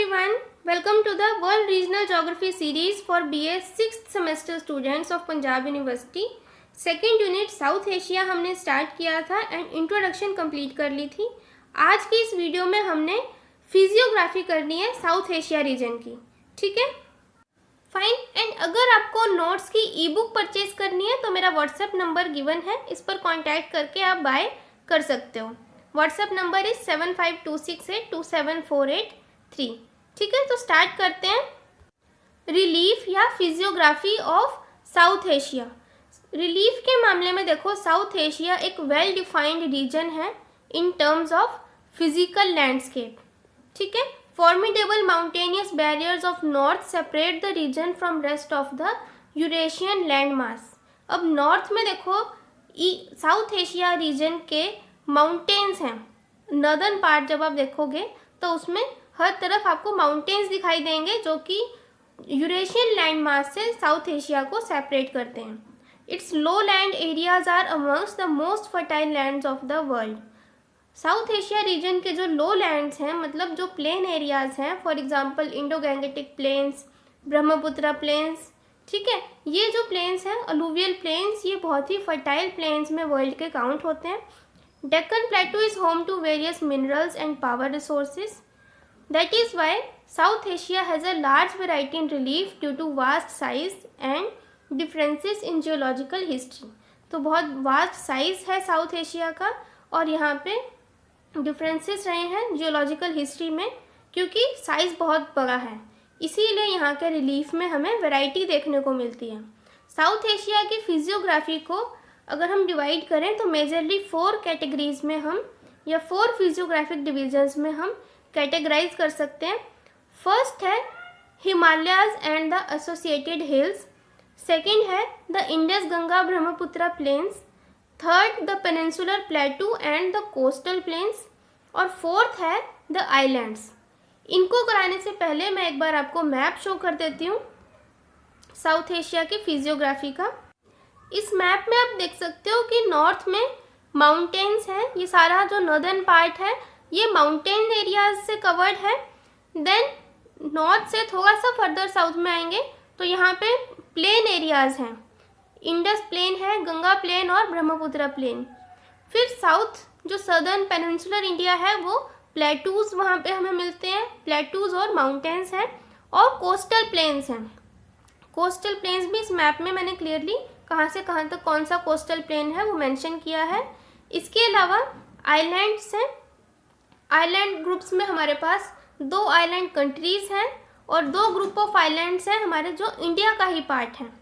everyone, welcome to the World Regional Geography series for BA 6th semester students of Punjab University. Second unit south Asia हमने start किया था and introduction complete कर ली थी. आज की इस वीडियो में हमने फिजियोग्राफी करनी है साउथ एशिया रीजन की. ठीक है, फाइन. एंड अगर आपको नोट्स की ई बुक परचेज करनी है तो मेरा व्हाट्सएप नंबर गिवन है, इस पर कॉन्टैक्ट करके आप बाय कर सकते हो. WhatsApp number is 7526827483. ठीक है, तो स्टार्ट करते हैं. रिलीफ या physiography of south Asia. Relief के मामले में देखो, साउथ एशिया एक वेल डिफाइंड रीजन है in terms of physical landscape. ठीक है, formidable mountainous barriers of north separate the region from rest of the Eurasian land mass. अब नॉर्थ में देखो, साउथ एशिया रीजन के माउंटेन्स हैं. नर्दर्न पार्ट जब आप देखोगे तो उसमें हर तरफ आपको माउंटेन्स दिखाई देंगे जो कि यूरेशियन लैंड मास से साउथ एशिया को सेपरेट करते हैं. Its low land areas are amongst the most fertile lands of the world. South Asia region के जो लो लैंड्स हैं, मतलब जो प्लेन एरियाज हैं, for example Indo Gangetic plains, Brahmaputra plains. ठीक है, ये जो प्लेन्स हैं, अलूवियल प्लेन्स, ये बहुत ही फर्टाइल प्लेन्स में वर्ल्ड के काउंट होते हैं. Deccan Plateau is home to various minerals and power resources. That is why South Asia has a large variety in relief due to vast size and differences in geological history. तो बहुत vast size है south Asia का और यहाँ पे differences रहे हैं geological history में, क्योंकि साइज बहुत बड़ा है, इसीलिए यहाँ के रिलीफ में हमें वैरायटी देखने को मिलती है. साउथ एशिया की फिजियोग्राफी को अगर हम डिवाइड करें तो मेजरली 4 कैटेगरीज में हम, या 4 फिजियोग्राफिक डिविजन्स में हम कैटेगराइज कर सकते हैं. फर्स्ट है Himalayas and the associated hills. Second है the Indus Ganga Brahmaputra plains. Third the peninsular plateau and the coastal plains. और फोर्थ है द आइलैंड्स. इनको कराने से पहले मैं एक बार आपको मैप शो कर देती हूँ साउथ एशिया की फिजियोग्राफी का. इस मैप में आप देख सकते हो कि नॉर्थ में माउंटेन्स हैं. ये सारा जो नॉर्दर्न पार्ट है ये माउंटेन एरियाज से कवर्ड है. देन नॉर्थ से थोड़ा सा फर्दर साउथ में आएंगे तो यहाँ पे प्लेन एरियाज हैं. इंडस प्लेन है, गंगा प्लेन और ब्रह्मपुत्र प्लेन. फिर साउथ जो सदर्न पेनिनसुलर इंडिया है वो प्लेटूज वहाँ पे हमें मिलते हैं. प्लेटूज और माउंटेन्स हैं और कोस्टल प्लेन्स हैं. कोस्टल प्लेन्स भी इस मैप में मैंने क्लियरली कहाँ से कहाँ तक कौन सा कोस्टल प्लेन है वो मेंशन किया है. इसके अलावा आइलैंड्स हैं. आइलैंड ग्रुप्स में हमारे पास 2 आइलैंड कंट्रीज़ हैं और 2 ग्रुप ऑफ आइलैंड्स हैं हमारे जो इंडिया का ही पार्ट हैं.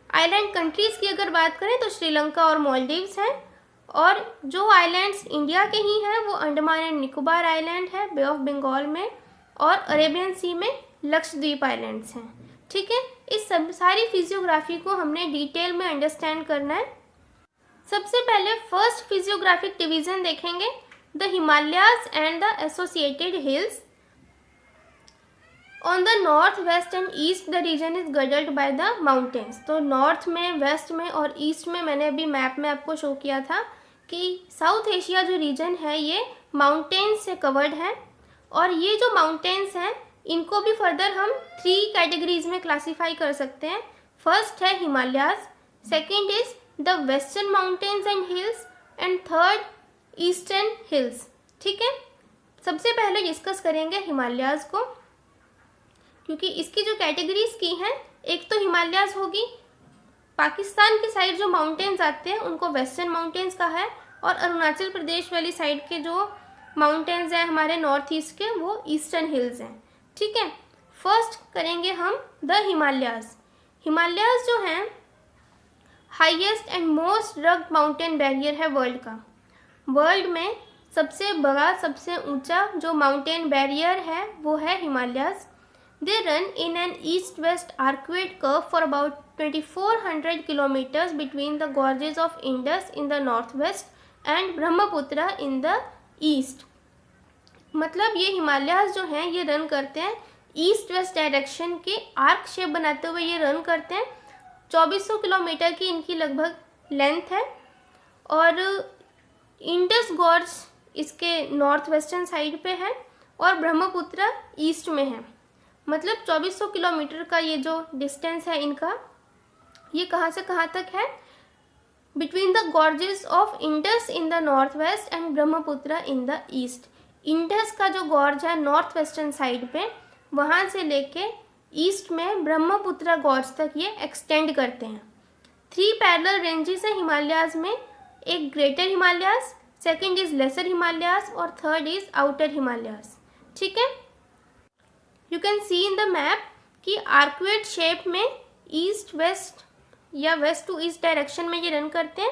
आइलैंड कंट्रीज़ की अगर बात करें तो श्रीलंका और मालदीव्स हैं, और जो आइलैंड्स इंडिया के ही हैं वो अंडमान एंड निकोबार आइलैंड है बे ऑफ बंगाल में, और अरेबियन सी में लक्षद्वीप आइलैंड्स हैं. ठीक है, इस सब सारी फिजियोग्राफी को हमने डिटेल में अंडरस्टैंड करना है. सबसे पहले फर्स्ट फिजियोग्राफिक डिवीजन देखेंगे, the Himalayas and the associated hills. On the north west and east the region is girdled by the mountains. तो नॉर्थ में, वेस्ट में और ईस्ट में मैंने अभी मैप में आपको शो किया था कि साउथ एशिया जो रीजन है ये माउंटेन्स से कवर्ड है. और ये जो माउंटेन्स हैं इनको भी फर्दर हम 3 कैटेगरीज में क्लासीफाई कर सकते हैं. फर्स्ट है Himalayas, second is the western mountains and hills, and third eastern hills. ठीक है, सबसे पहले डिस्कस करेंगे हिमालयाज को, क्योंकि इसकी जो कैटेगरीज की हैं, एक तो हिमालयाज होगी, पाकिस्तान की साइड जो माउंटेन्स आते हैं उनको वेस्टर्न माउंटेन्स कहा है, और अरुणाचल प्रदेश वाली साइड के जो माउंटेन्स हैं हमारे नॉर्थ ईस्ट के वो ईस्टर्न हिल्स हैं. ठीक है, फर्स्ट करेंगे हम द हिमालयाज. हिमालयाज जो हैं highest and most rugged mountain barrier है वर्ल्ड का. वर्ल्ड में सबसे बड़ा, सबसे ऊंचा जो माउंटेन बैरियर है वो है Himalayas. They run in an east west arcuate curve for about 2400 kilometres between the gorges of Indus in the north west and Brahmaputra in the east. मतलब ये हिमालयाज जो हैं ये रन करते हैं ईस्ट वेस्ट डायरेक्शन के आर्क शेप बनाते हुए ये रन करते हैं. 2400 किलोमीटर की इनकी लगभग लेंथ है. और इंडस गॉर्ज इसके नॉर्थ वेस्टर्न साइड पे है और ब्रह्मपुत्र ईस्ट में है। मतलब 2400 किलोमीटर का ये जो डिस्टेंस है इनका, ये कहाँ से कहाँ तक है? Between the gorges of Indus in the north west and Brahmaputra in the east. Indus का जो गॉर्ज है नॉर्थ वेस्टर्न साइड पे, वहाँ से लेके ईस्ट में ब्रह्मपुत्र गॉर्ज तक ये एक्सटेंड करते हैं। 3 पैरेलल रेंजेस हैं हिमालयाज में, एक greater Himalayas, second is lesser Himalayas और थर्ड इज आउटर हिमालयाज। ठीक है, you can see in the map कि आर्कवेट शेप में ईस्ट वेस्ट या वेस्ट टू ईस्ट डायरेक्शन में ये रन करते हैं।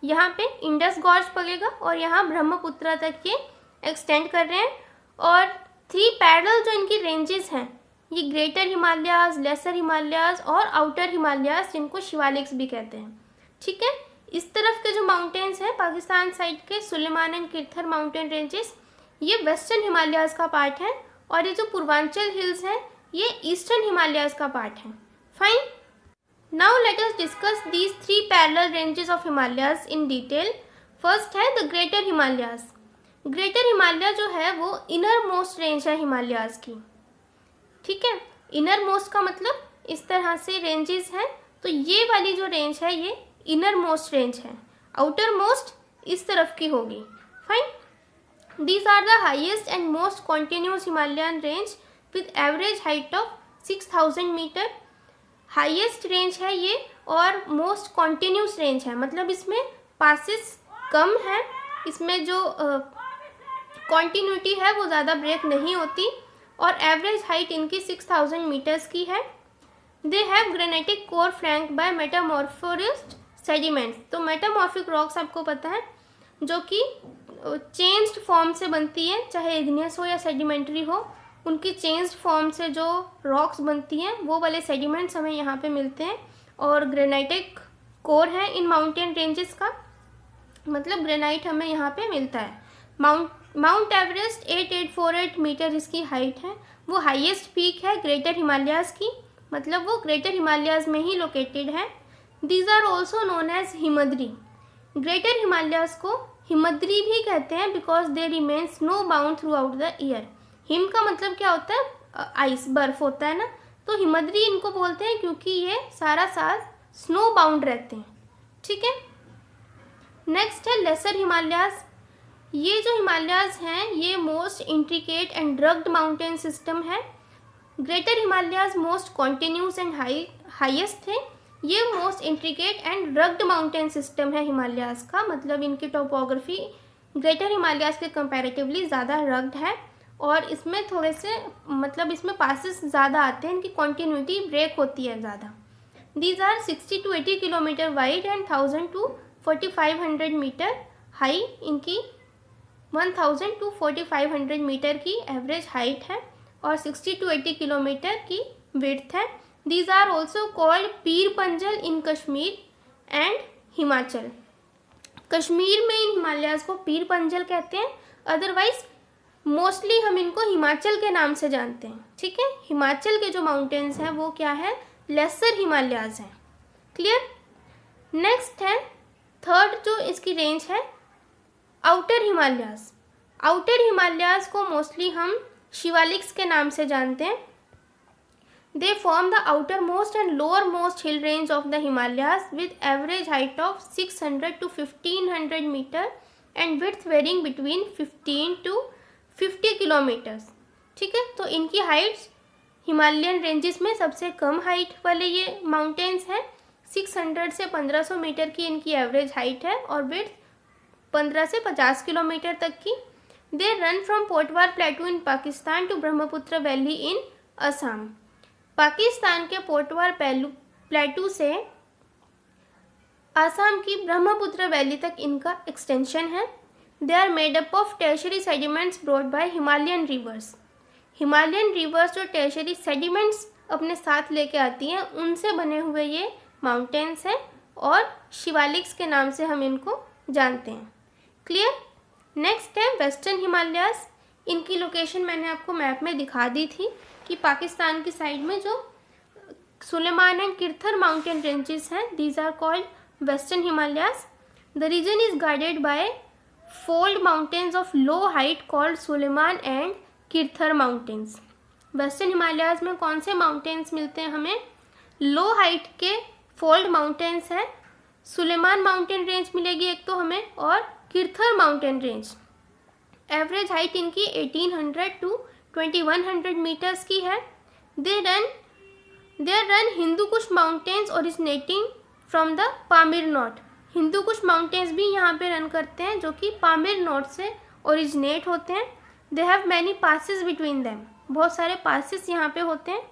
यहाँ पे इंडस गॉर्ज पड़ेगा और यहाँ ब्रह्मपुत्र तक ये एक्सटेंड कर रहे हैं। और 3 पैरेलल जो इनकी रेंजेस हैं, ये ग्रेटर हिमालयाज, लेसर हिमालयाज और आउटर हिमालयाज, जिनको शिवालिक्स भी कहते हैं। ठीक है, इस तरफ के जो माउंटेन्स हैं पाकिस्तान साइड के, Sulaiman and Kirthar mountain ranges, ये वेस्टर्न हिमालयाज का पार्ट है। और ये जो पूर्वांचल हिल्स हैं ये ईस्टर्न हिमालयाज का पार्ट है। Fine, now let us discuss these 3 parallel ranges of Himalayas in detail. First है the greater Himalayas. Greater Himalaya जो है वो इनर मोस्ट रेंज है हिमालयाज की। ठीक है, इनर मोस्ट का मतलब इस तरह से रेंजेस हैं, तो ये वाली जो रेंज है ये इनर मोस्ट रेंज है, आउटर मोस्ट इस तरफ की होगी। Fine, these are the highest and most continuous Himalayan range with average height of 6000 metre. Highest range है ये और मोस्ट कॉन्टिन्यूस रेंज है, मतलब इसमें पासिस कम है, इसमें जो कॉन्टिन्यूटी है वो ज़्यादा ब्रेक नहीं होती और एवरेज हाइट इनकी 6000 मीटर्स की है। They have granitic core flanked by metamorphosed sediments. तो मेटामॉर्फिक रॉक्स आपको पता है जो कि चेंज्ड फॉर्म से बनती है, चाहे इग्नियस हो या सेडिमेंट्री हो, उनकी चेंज्ड फॉर्म से जो रॉक्स बनती हैं वो वाले सेडिमेंट्स हमें यहाँ पे मिलते हैं। और ग्रेनाइटिक कोर है इन माउंटेन रेंजेस का, मतलब ग्रेनाइट हमें यहाँ पे मिलता है। माउंट एवरेस्ट 8848 मीटर इसकी हाइट है, वो हाईएस्ट पीक है ग्रेटर हिमालयाज की, मतलब वो ग्रेटर हिमालयाज में ही लोकेटेड है। These are also known as Himadri. Greater Himalayas को हिमद्री भी कहते हैं because they remain snow bound throughout the year. हिम का मतलब क्या होता है? आइस, बर्फ होता है ना, तो हिमद्री इनको बोलते हैं क्योंकि ये सारा साल स्नो बाउंड रहते हैं। ठीक है, नेक्स्ट है लेसर हिमालयाज। ये जो हिमालयाज हैं ये most intricate and rugged mountain system है। Greater Himalayas most continuous and highest थे, ये most intricate and rugged mountain system है हिमालयाज का, मतलब इनकी टोपोग्राफी ग्रेटर हिमालयाज के कंपैरेटिवली ज़्यादा रग्ड है और इसमें थोड़े से मतलब इसमें पासेस ज़्यादा आते हैं, इनकी कॉन्टिन्यूटी ब्रेक होती है ज़्यादा। These are 60 to 80 kilometres wide and 1000 to 4500 metres high, इनकी 1000 to 4500 मीटर की एवरेज हाइट है और 60 to 80 किलोमीटर की विड्थ है। These are also called Pir Panjal in Kashmir and Himachal. Kashmir में इन हिमालयाज को पीर पंजल कहते हैं, अदरवाइज मोस्टली हम इनको हिमाचल के नाम से जानते हैं। ठीक है, हिमाचल के जो माउंटेन्स हैं वो क्या है? लेसर हिमालयाज हैं। क्लियर? नेक्स्ट है थर्ड जो इसकी रेंज है आउटर हिमालयाज। आउटर हिमालयाज को मोस्टली हम शिवालिक्स के नाम से जानते हैं। They form the outermost and lowermost hill range of the Himalayas with average height of 600 to 1500 meter and width varying between 15 to 50 kilometers। ठीक है, तो इनकी हाइट्स हिमालयन रेंजेस में सबसे कम हाइट वाले ये माउंटेन्स हैं। 600 से 1500 मीटर की इनकी एवरेज हाइट है और विड्थ 15 से 50 किलोमीटर तक की। They run from Potwar plateau in Pakistan to Brahmaputra valley in Assam. Pakistan के पोटवार प्लेटू से आसाम की ब्रह्मपुत्र वैली तक इनका एक्सटेंशन है। They are made up of tertiary sediments brought by Himalayan rivers. Himalayan rivers जो टर्शियरी सेडिमेंट्स अपने साथ लेके आती हैं उनसे बने हुए ये माउंटेन्स हैं और शिवालिक्स के नाम से हम इनको जानते हैं। क्लियर? नेक्स्ट है वेस्टर्न हिमालयाज। इनकी लोकेशन मैंने आपको मैप में दिखा दी थी कि पाकिस्तान की साइड में जो Sulaiman and Kirthar mountain ranges हैं, these are called western Himalayas. The region is guided by fold mountains of low height called Sulaiman and Kirthar mountains. Western Himalayas में कौन से माउंटेन्स मिलते हैं हमें? लो हाइट के फोल्ड माउंटेन्स हैं, सुलेमान माउंटेन रेंज मिलेगी एक तो हमें, और Kirthar mountain range. Average height इनकी 1800 टू 2100 मीटर्स की है। There run Hindu Kush mountains originating from the Pamir knot. Hindu Kush mountains भी यहाँ पे रन करते हैं जो कि पामीर नोट से ओरिजिनेट होते हैं। They have many passes between them. बहुत सारे पासिस यहाँ पे होते हैं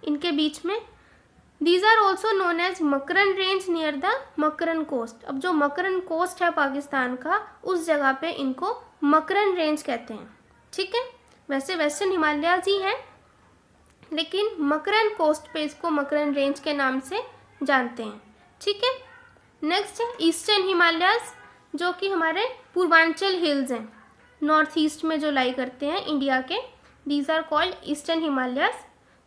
इनके बीच में। These are also known as Makran range near the Makran coast. अब जो मकरन कोस्ट है पाकिस्तान का, उस जगह पे इनको मकरन रेंज कहते हैं। ठीक है, वैसे वेस्टर्न हिमालयाज ही हैं, लेकिन मकरन कोस्ट पे इसको मकरन रेंज के नाम से जानते हैं। ठीक है, नेक्स्ट है ईस्टर्न हिमालयाज, जो कि हमारे पूर्वांचल हिल्स हैं, नॉर्थ ईस्ट में जो लाई करते हैं इंडिया के। These are called eastern Himalayas.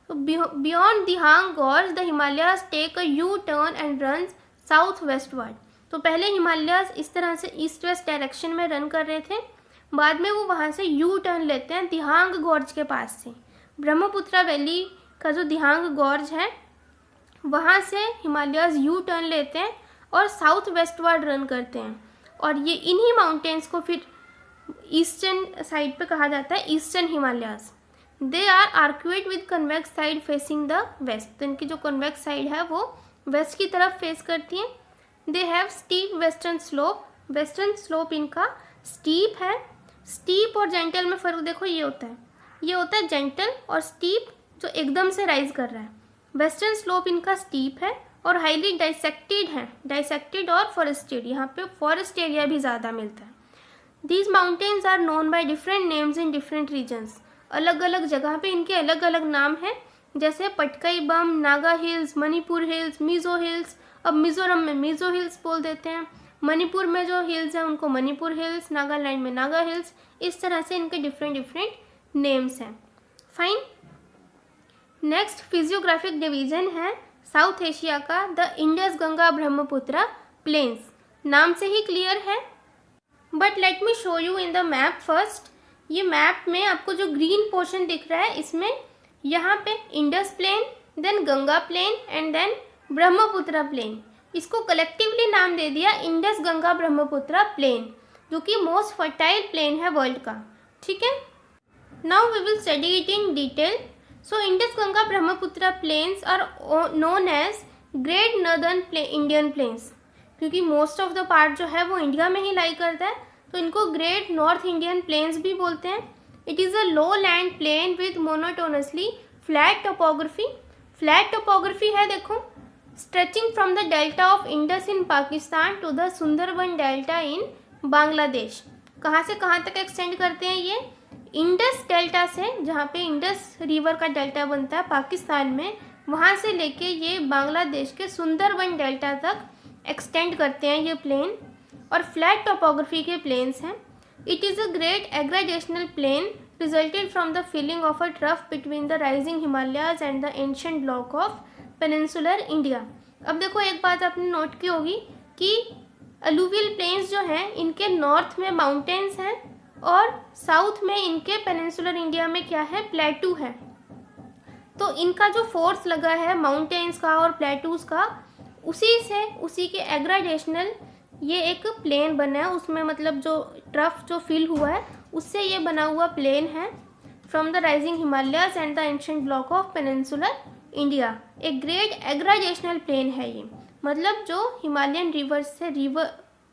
Beyond Dihang gorge the Himalayas take a U turn and run south westward. तो पहले हिमालयाज इस तरह से ईस्ट वेस्ट डायरेक्शन में रन कर रहे थे, बाद में वो वहाँ से यू टर्न लेते हैं दिहांग गॉर्ज के पास से। ब्रह्मपुत्रा वैली का जो दिहांग गॉर्ज है, वहाँ से हिमालयाज यू टर्न लेते हैं और साउथ वेस्टवर्ड रन करते हैं। और ये इन्हीं माउंटेन्स को फिर ईस्टर्न साइड पे कहा जाता है eastern Himalayas. They are arcuate with convex side facing the west. तो इनकी जो कन्वेक्स साइड है वो वेस्ट की तरफ फेस करती है। They have steep western slope. Western slope इनका स्टीप है। स्टीप और जेंटल में फ़र्क देखो, ये होता है जेंटल और स्टीप जो एकदम से राइज कर रहा है। वेस्टर्न स्लोप इनका स्टीप है और हाईली डाइसेक्टेड है, डाइसेक्टेड और फॉरेस्टेड। यहाँ पे फॉरेस्ट एरिया भी ज़्यादा मिलता है। These mountains are known by different names in different regions. अलग अलग जगह पे इनके अलग अलग नाम हैं, जैसे Patkai Bum, Naga hills, Manipur hills, Mizo hills. अब मिज़ोरम में मिज़ो हिल्स बोल देते हैं, मणिपुर में जो हिल्स हैं उनको मणिपुर हिल्स, नागालैंड में नागा हिल्स। इस तरह से इनके डिफरेंट डिफरेंट नेम्स हैं। फाइन। नेक्स्ट फिजियोग्राफिक डिवीजन है साउथ एशिया का the Indus Ganga Brahmaputra plains. नाम से ही क्लियर है, but let me show you in the map first. ये मैप में आपको जो ग्रीन पोर्शन दिख रहा है, इसमें यहाँ पे Indus plain, then Ganga plain and then Brahmaputra plain. इसको कलेक्टिवली नाम दे दिया इंडस गंगा ब्रह्मपुत्र प्लेन, जो कि मोस्ट फर्टाइल प्लेन है वर्ल्ड का। ठीक है, now we will study it in detail. So Indus Ganga Brahmaputra plains are known as great northern Indian plains, क्योंकि मोस्ट ऑफ द पार्ट जो है वो इंडिया में ही लाई करता है, तो इनको ग्रेट नॉर्थ इंडियन प्लेन्स भी बोलते हैं। It is a low land plain with monotonously flat topography. Flat topography है, देखो, stretching from the delta of Indus in Pakistan to the Sundarban delta in Bangladesh. कहाँ से कहाँ तक एक्सटेंड करते हैं ये? इंडस डेल्टा से, जहाँ पे इंडस रिवर का डेल्टा बनता है पाकिस्तान में, वहाँ से लेके ये बांग्लादेश के सुंदरबन डेल्टा तक एक्सटेंड करते हैं ये प्लेन, और फ्लैट टोपोग्राफी के प्लेन्स हैं। It is a great aggradational plain resulted from the filling of a trough between the rising Himalayas and the ancient block of peninsular India. अब देखो, एक बात आपने नोट की होगी कि अलूवियल प्लेन्स जो हैं इनके नॉर्थ में माउंटेन्स हैं और साउथ में इनके पेनिनसुलर इंडिया में क्या है? प्लेटू है। तो इनका जो फोर्स लगा है माउंटेन्स का और प्लेटूज का, उसी के एग्राडेशनल ये एक प्लेन बना है, उसमें मतलब जो ट्रफ जो फिल हुआ है उससे ये बना हुआ प्लेन है। From the rising Himalayas and the ancient block of peninsular India, एक ग्रेट एग्राडेशनल प्लेन है ये। मतलब जो हिमालयन रिवर्स से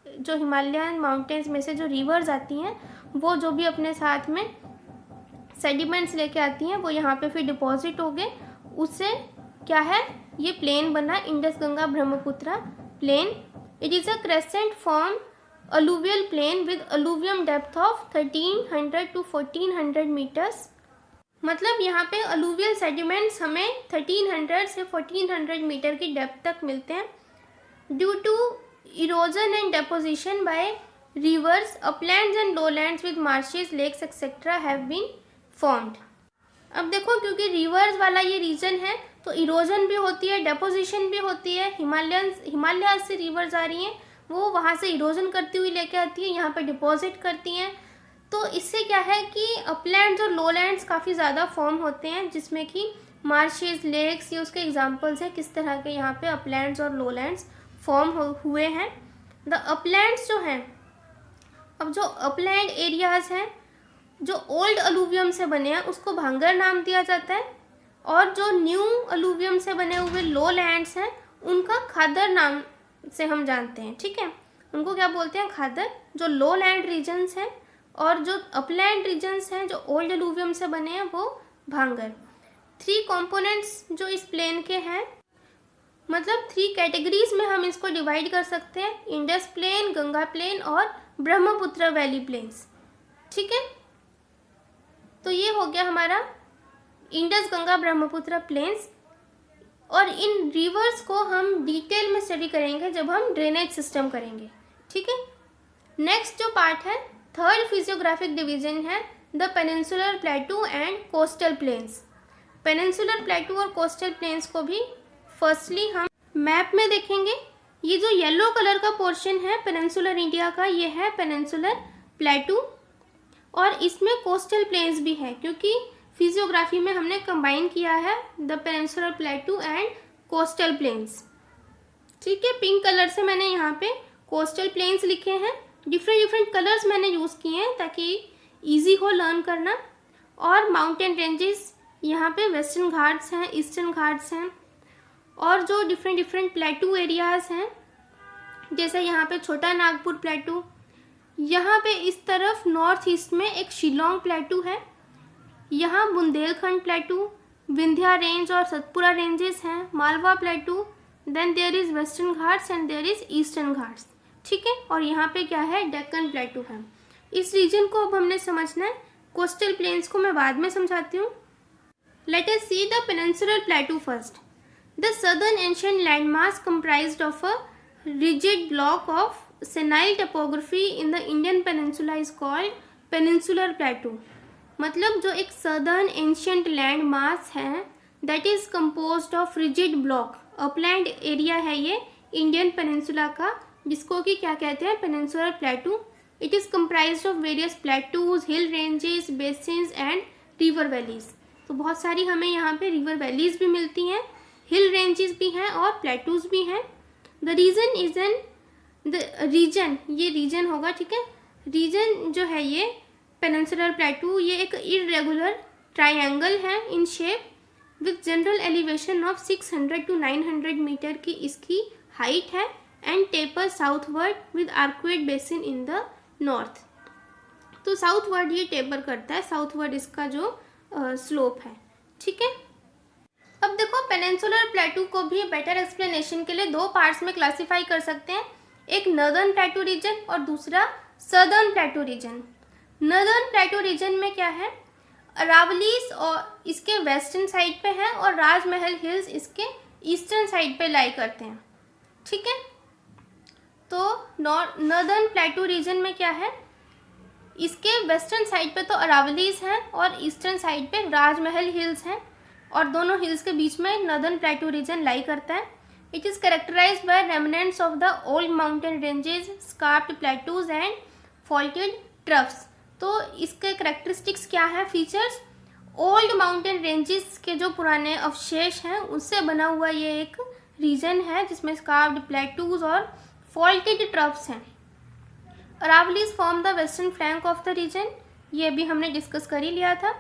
जो हिमालयन माउंटेन्स में से जो रिवर्स आती हैं, वो जो भी अपने साथ में सेडिमेंट्स लेके आती हैं, वो यहाँ पे फिर डिपॉजिट हो गए, उससे क्या है, ये प्लेन बना Indus Ganga Brahmaputra plain. It is a crescent form alluvial plain with alluvium depth of 1300 to 1400 metres. मतलब यहाँ पे alluvial sediments हमें 1300 से 1400 मीटर की डेप्थ तक मिलते हैं। Due to erosion and deposition by rivers, uplands and lowlands with marshes, lakes etcetera have been formed. अब देखो, क्योंकि रिवर्स वाला ये रीजन है तो इरोजन भी होती है, डेपोजिशन भी होती है। हिमालय से रिवर्स आ रही हैं, वो वहाँ से इरोजन करती हुई लेके आती है, यहाँ पे डिपॉजिट करती हैं, तो इससे क्या है कि अपलैंड्स और लोलैंड्स काफ़ी ज़्यादा फॉर्म होते हैं, जिसमें कि मार्शेस, लेक्स, ये उसके एग्जांपल्स हैं किस तरह के यहाँ पे अपलैंड्स और लोलैंड्स फॉर्म हुए हैं। द अपलैंड्स जो हैं, अब जो अपलैंड एरियाज़ हैं जो ओल्ड अलूवियम से बने हैं उसको भांगर नाम दिया जाता है, और जो न्यू अलूवियम से बने हुए लोलैंड्स हैं उनका खादर नाम से हम जानते हैं। ठीक है, उनको क्या बोलते हैं? खादर। जो लोलैंड रीजन्स हैं और जो अपलैंड रीजन्स हैं जो ओल्ड अलूवियम से बने हैं वो भांगर। 3 कंपोनेंट्स जो इस प्लेन के हैं, मतलब 3 कैटेगरीज में हम इसको डिवाइड कर सकते हैं, इंडस प्लेन, गंगा प्लेन और ब्रह्मपुत्र वैली प्लेन्स। ठीक है, तो ये हो गया हमारा इंडस, गंगा, ब्रह्मपुत्र प्लेन्स। और इन रिवर्स को हम डिटेल में स्टडी करेंगे जब हम ड्रेनेज सिस्टम करेंगे। ठीक है, नेक्स्ट जो पार्ट है, थर्ड फिजियोग्राफिक डिवीजन है the peninsular plateau and coastal planes. Peninsular प्लेटू और कोस्टल प्लेन्स को भी फर्स्टली हम मैप में देखेंगे। ये जो येलो कलर का पोर्शन है पेनिनसुलर इंडिया का, ये है पेनिनसुलर प्लेटू, और इसमें कोस्टल प्लेन्स भी है, क्योंकि फिजियोग्राफी में हमने कंबाइन किया है the peninsular plateau and coastal planes. ठीक है, पिंक कलर से मैंने यहाँ पे कोस्टल प्लेन्स लिखे हैं, डिफरेंट कलर्स मैंने यूज़ किए हैं ताकि इजी हो लर्न करना। और माउंटेन रेंजेस, यहाँ पे वेस्टर्न घाट्स हैं, ईस्टर्न घाट्स हैं, और जो डिफरेंट प्लेटू एरियाज़ हैं, जैसे यहाँ पे छोटा नागपुर प्लेटू, यहाँ पे इस तरफ नॉर्थ ईस्ट में एक शिलोंग प्लेटू है, यहाँ बुंदेलखंड प्लेटू, विंध्या रेंज और सतपुरा रेंजेस हैं, Malwa plateau, then there is western Ghats and there is eastern Ghats. ठीक है, और यहाँ पे क्या है? डेक्कन प्लेटू है। इस रीजन को अब हमने समझना है, कोस्टल प्लेन्स को मैं बाद में समझाती हूँ। Let us see the peninsular प्लेटू first. The southern ancient landmass comprised of a rigid block of senile topography in the Indian peninsula is called peninsular plateau। मतलब जो एक सदर्न एंशिएंट लैंड मास है that is composed of rigid block, upland area है ये Indian peninsula का, जिसको कि क्या कहते हैं? Peninsular प्लेटू। It is comprised of various plateaus, hill ranges, basins and river valleys. तो बहुत सारी हमें यहाँ पे रिवर वैलीज भी मिलती हैं, हिल रेंजेस भी हैं और प्लेटूज भी हैं। The region is an the region, ये रीजन होगा। ठीक है, रीजन जो है ये पेनिनसुलर प्लेटू, ये एक इरेगुलर ट्रायंगल है in shape with general elevation of 600 to 900 metres की इसकी हाइट है, and taper southward with arcuate basin in the north. तो साउथवर्ड ये टेपर करता है, साउथवर्ड इसका जो स्लोप है। ठीक है, अब देखो पेनिनसुलर प्लेटू को भी बेटर एक्सप्लेनेशन के लिए 2 पार्ट्स में क्लासिफाई कर सकते हैं, एक नर्दर्न प्लेटू रीजन और दूसरा southern plateau region. Northern plateau region में क्या है? अरावलीज और इसके वेस्टर्न साइड पे है और राजमहल हिल्स इसके ईस्टर्न साइड पे लाई करते हैं। ठीक है, तो नर्दर्न प्लेटू रीजन में क्या है? इसके वेस्टर्न साइड पे तो अरावलीज हैं और ईस्टर्न साइड पे राजमहल हिल्स हैं, और दोनों हिल्स के बीच में नर्दर्न प्लेटू रीजन लाई करता है। It is characterised by remnants of the old mountain ranges, scarped plateaus and faulted troughs. तो इसके कैरेक्टरिस्टिक्स क्या है? फीचर्स, ओल्ड माउंटेन रेंजेस के जो पुराने अवशेष हैं उससे बना हुआ ये एक रीजन है जिसमें स्कार्प्ड प्लेटूज और फॉल्टेड ट्रफ्स हैं। Aravallis form the western flank of the region, ये भी हमने डिस्कस कर ही लिया था।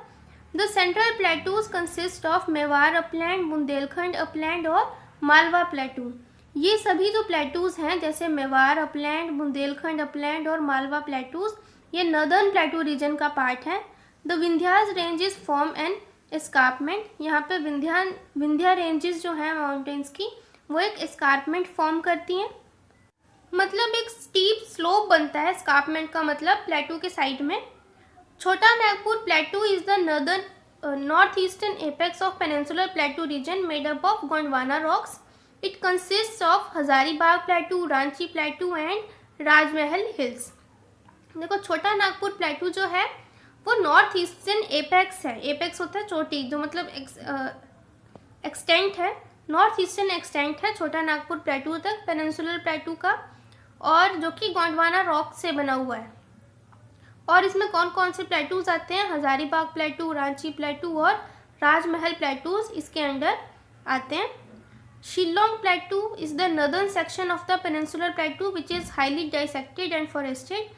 The central plateaus consist of Mewar upland, Bundelkhand upland और मालवा प्लेटू। ये सभी जो प्लेटूज हैं जैसे मेवाड़ अपलैंड, बुंदेलखंड अपलैंड और मालवा प्लेटूज, ये नर्दर्न प्लेटू रीजन का पार्ट है। The Vindhyas ranges form an escarpment, यहाँ पे विंध्या रेंजेस जो हैं माउंटेन्स की वो एक एस्कार्पमेंट फॉर्म करती हैं, मतलब एक स्टीप स्लोप बनता है। एस्कार्पमेंट का मतलब प्लेटू के साइड में। Chota Nagpur plateau is the north eastern apex of peninsular plateau region made up of Gondwana rocks. It consist of Hazaribagh plateau, Ranchi plateau and Rajmahal hills. देखो छोटा नागपुर प्लेटू जो है वो नॉर्थ ईस्टर्न एपेक्स है, एपेक्स होता है चोटी, जो मतलब एक्सटेंट है, नॉर्थ ईस्टर्न एक्सटेंट है छोटा नागपुर प्लेटू तक पेनिनसुलर प्लेटू का, और जो कि गोंडवाना रॉक से बना हुआ है। और इसमें कौन कौन से प्लेटूज आते हैं, हजारीबाग प्लेटू, रांची प्लेटू और राजमहल प्लेटूज इसके अंडर आते हैं। Shillong plateau is the northern section of the peninsular plateau which is highly dissected and forested.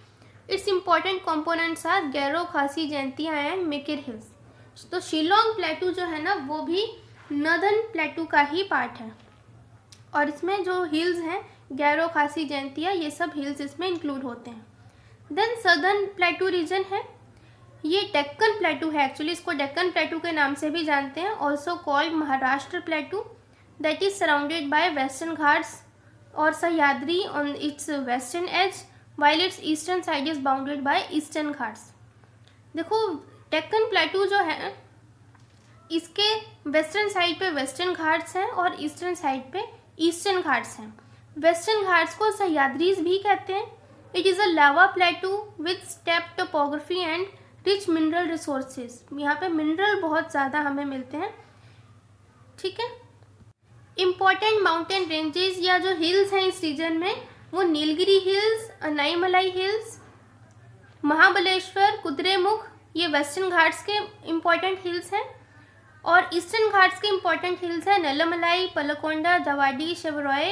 Its important components are Garo, Khasi, Jaintia and मेकिर hills. तो शिलोंग प्लेटू जो है ना वो भी नॉर्दर्न प्लेटू का ही पार्ट है और इसमें जो हिल्स हैं गैरो, खासी, जैंतिया, ये सब हिल्स इसमें इंक्लूड होते हैं। देन सदर्न प्लेटू रीजन है, ये डेक्कन प्लेटू है, एक्चुअली इसको डेक्कन प्लेटू के नाम से भी जानते हैं, also called Maharashtra plateau, that is surrounded by western Ghats और Sahyadri on its western edge, while its eastern side is bounded by eastern Ghats. देखो डेक्कन प्लेटू जो है इसके वेस्टर्न साइड पे वेस्टर्न घाट्स हैं और ईस्टर्न साइड पे ईस्टर्न घाट्स हैं। वेस्टर्न घाट्स को सह्याद्रीज भी कहते हैं। It is a lava plateau with step topography and rich mineral resources. यहाँ पे मिनरल बहुत ज़्यादा हमें मिलते हैं, ठीक है। इम्पॉर्टेंट माउंटेन रेंजेस या जो हिल्स हैं इस रीजन में वो नीलगिरी हिल्स, अनाईमलाई हिल्स, महाबलेश्वर, कुद्रेमुख, ये वेस्टर्न घाट्स के इम्पॉर्टेंट हिल्स हैं और ईस्टर्न घाट्स के इम्पॉर्टेंट हिल्स हैं नल्लमलाई, पलकोंडा, दवाडी, शिवरॉय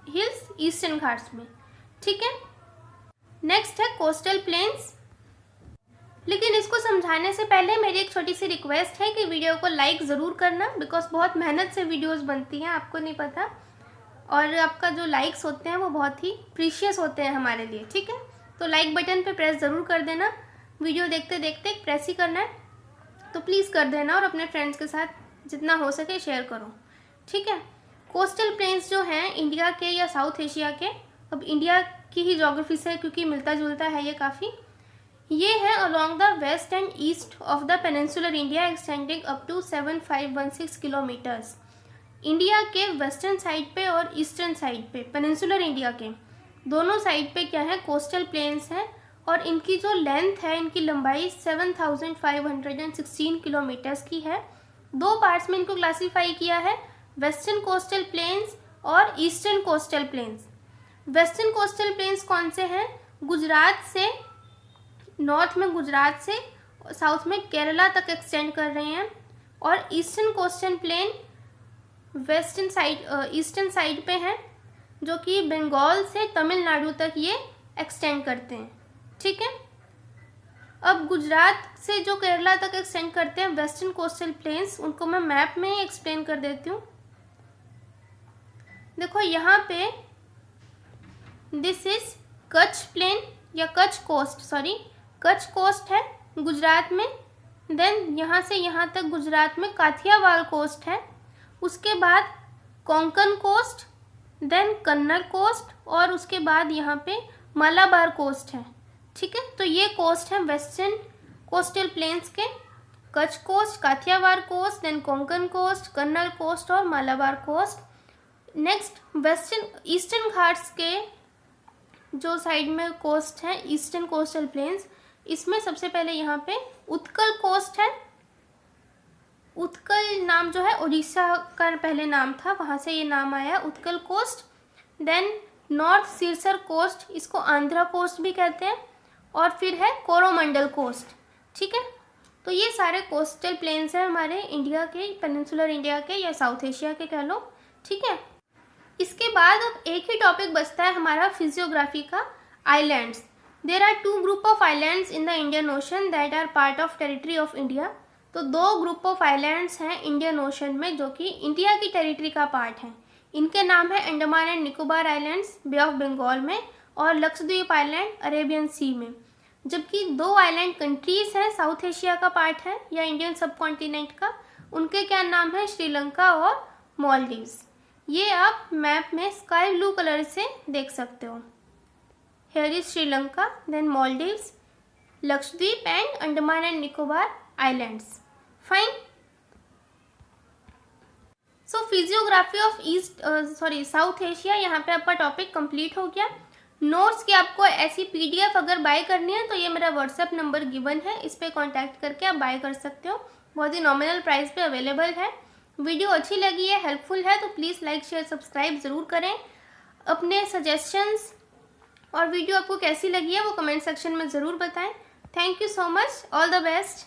हिल्स ईस्टर्न घाट्स में, ठीक है। नेक्स्ट है कोस्टल प्लेन्स। लेकिन इसको समझाने से पहले मेरी एक छोटी सी रिक्वेस्ट है कि वीडियो को लाइक ज़रूर करना, बिकॉज बहुत मेहनत से वीडियोस बनती हैं, आपको नहीं पता, और आपका जो लाइक्स होते हैं वो बहुत ही प्रीशियस होते हैं हमारे लिए, ठीक है। तो लाइक बटन पे प्रेस ज़रूर कर देना, वीडियो देखते देखते प्रेस ही करना है, तो प्लीज़ कर देना और अपने फ्रेंड्स के साथ जितना हो सके शेयर करो, ठीक है। कोस्टल प्लेन्स जो हैं इंडिया के या साउथ एशिया के, अब इंडिया की ही ज्योग्राफी से क्योंकि मिलता जुलता है ये काफ़ी, ये है along the west and east of the peninsular India extending up to 7516 kilometres. India के वेस्टर्न साइड पे और ईस्टर्न साइड पे, पेनिनसुलर इंडिया के दोनों साइड पे क्या है, कोस्टल प्लेन्स हैं और इनकी जो लेंथ है, इनकी लंबाई 7516 किलोमीटर्स की है। दो पार्ट्स में इनको क्लासीफाई किया है, वेस्टर्न कोस्टल प्लेन्स और eastern coastal planes. Western coastal planes कौन से हैं, गुजरात से, नॉर्थ में गुजरात से साउथ में केरला तक एक्सटेंड कर रहे हैं, और eastern coastal plain western side, eastern side पे हैं, जो कि बंगाल से तमिलनाडु तक ये एक्सटेंड करते हैं, ठीक है। अब गुजरात से जो केरला तक एक्सटेंड करते हैं वेस्टर्न कोस्टल प्लेन्स, उनको मैं मैप में ही एक्सप्लेन कर देती हूँ। देखो यहाँ पे दिस इज कच्छ प्लेन या Kutch coast, sorry Kutch coast है गुजरात में। देन यहाँ से यहाँ तक गुजरात में काठियावाड़ कोस्ट है, उसके बाद Konkan coast, then Kannada coast और उसके बाद यहाँ पे मालाबार कोस्ट है, ठीक है। तो ये कोस्ट है वेस्टर्न कोस्टल प्लेन्स के, Kutch coast, Kathiawar coast, then Konkan coast, Kannada coast और Malabar coast. Next western eastern Ghats के जो साइड में कोस्ट है, ईस्टर्न कोस्टल प्लेन्स, इसमें सबसे पहले यहाँ पे उत्कल कोस्ट है। उत्कल नाम जो है उड़ीसा का पहले नाम था, वहाँ से ये नाम आया Utkal coast. Then north Circars coast, इसको आंध्रा कोस्ट भी कहते हैं, और फिर है कोरोमंडल कोस्ट, ठीक है। तो ये सारे कोस्टल प्लेन्स हैं हमारे इंडिया के, पेनिनसुलर इंडिया के या साउथ एशिया के कह लो, ठीक है। इसके बाद अब एक ही टॉपिक बचता है हमारा फिजियोग्राफी का, islands. There are two group of islands in the Indian ocean that are part of territory of India. तो दो ग्रुप ऑफ आइलैंड्स हैं इंडियन ओशन में जो कि इंडिया की टेरिटरी का पार्ट हैं। इनके नाम है Andaman and Nicobar islands bay of Bengal में, और लक्षद्वीप आइलैंड अरेबियन सी में। जबकि दो आइलैंड कंट्रीज़ हैं साउथ एशिया का पार्ट है या इंडियन सब कॉन्टिनेंट का, उनके क्या नाम है, श्रीलंका और मालदीव्स। ये आप मैप में स्काई ब्लू कलर से देख सकते हो। Here is Sri Lanka, then Maldives, Lakshadweep and Andaman and Nicobar islands. Fine. So physiography of south Asia, यहाँ पे आपका टॉपिक कंप्लीट हो गया। नोट्स की आपको ऐसी पीडीएफ अगर बाय करनी है तो ये मेरा व्हाट्सएप नंबर गिवन है, इस पर कॉन्टैक्ट करके आप बाय कर सकते हो, बहुत ही नॉमिनल प्राइस पे अवेलेबल है। वीडियो अच्छी लगी है, हेल्पफुल है तो प्लीज़ लाइक शेयर सब्सक्राइब ज़रूर करें। अपने सजेशंस और वीडियो आपको कैसी लगी है वो कमेंट सेक्शन में ज़रूर बताएं। Thank you so much, all the best.